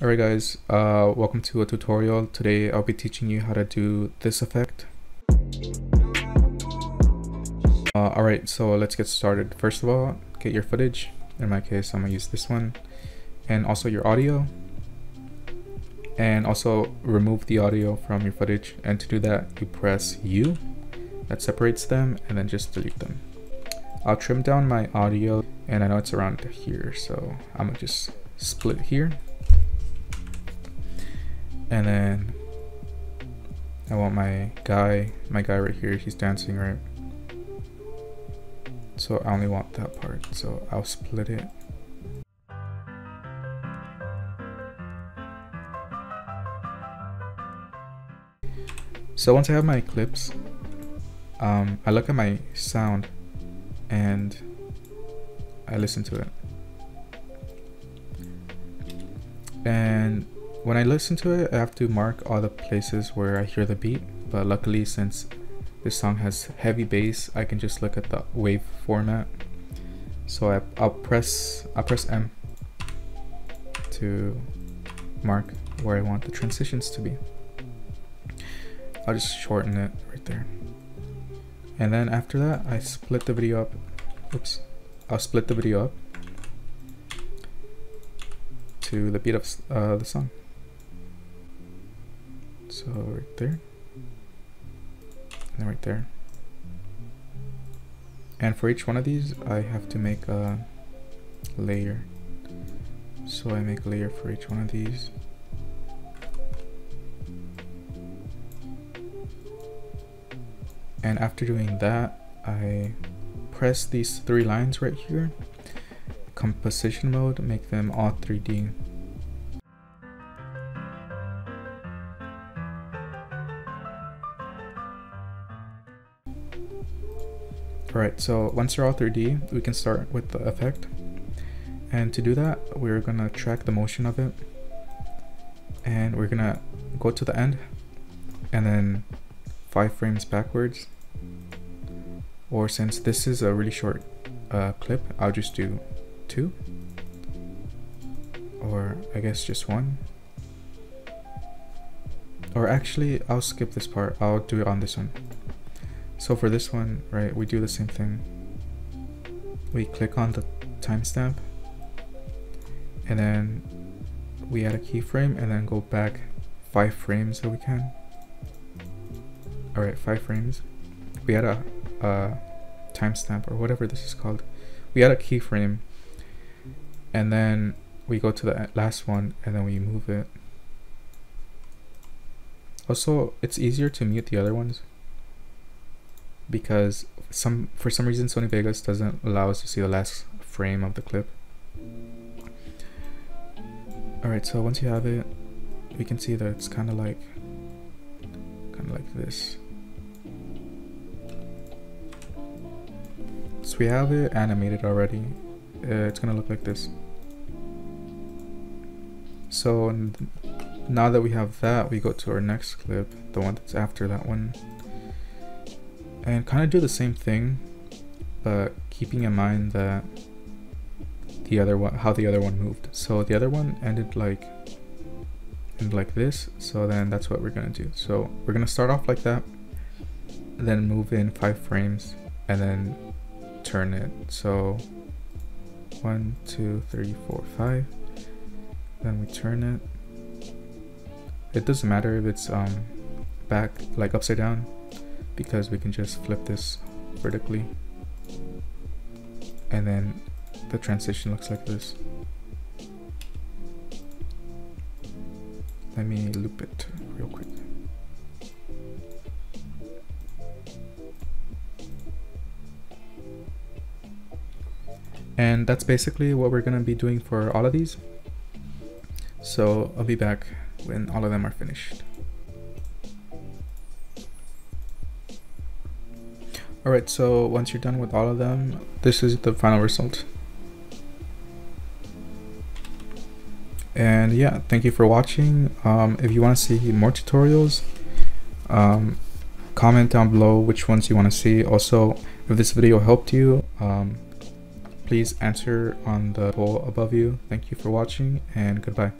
Alright guys, welcome to a tutorial. Today I'll be teaching you how to do this effect. Alright, so let's get started. First of all, get your footage. In my case, I'm gonna use this one. And also your audio. And also remove the audio from your footage. And to do that, you press U. That separates them, and then just delete them. I'll trim down my audio, and I know it's around here, so I'm gonna just split here. And then I want my guy right here, he's dancing, right? So I only want that part, so I'll split it. So once I have my clips, I look at my sound and I listen to it. And when I listen to it, I have to mark all the places where I hear the beat, but luckily since this song has heavy bass, I can just look at the wave format. So I'll press M to mark where I want the transitions to be. I'll just shorten it right there. And then after that, I split the video up. Oops. I'll split the video up to the beat of the song. So right there, and then right there. And for each one of these, I have to make a layer. So I make a layer for each one of these. And after doing that, I press these three lines right here, composition mode, make them all 3D. Alright, so once they're all 3D, we can start with the effect. And to do that, we're gonna track the motion of it. And we're gonna go to the end and then 5 frames backwards. Or since this is a really short clip, I'll just do 2. Or I guess just 1. Or actually, I'll skip this part. I'll do it on this one. So for this one, right, we do the same thing. We click on the timestamp, and then we add a keyframe, and then go back 5 frames so we can. Alright, 5 frames. We add a timestamp, or whatever this is called. We add a keyframe, and then we go to the last one, and then we move it. Also, it's easier to mute the other ones, because for some reason Sony Vegas doesn't allow us to see the last frame of the clip. Alright, so once you have it, we can see that it's kind of like this. So we have it animated already. It's gonna look like this. So now that we have that, we go to our next clip, the one that's after that one. And kind of do the same thing, but keeping in mind that the other one, how the other one moved. So the other one ended like this. So then that's what we're gonna do. So we're gonna start off like that, then move in 5 frames, and then turn it. So 1, 2, 3, 4, 5. Then we turn it. It doesn't matter if it's back, like upside down, because we can just flip this vertically, and then the transition looks like this. Let me loop it real quick. And that's basically what we're gonna be doing for all of these. So I'll be back when all of them are finished. Alright, so once you're done with all of them, this is the final result. And yeah, thank you for watching. If you want to see more tutorials, comment down below which ones you want to see. Also, if this video helped you, please answer on the poll above you. Thank you for watching, and goodbye.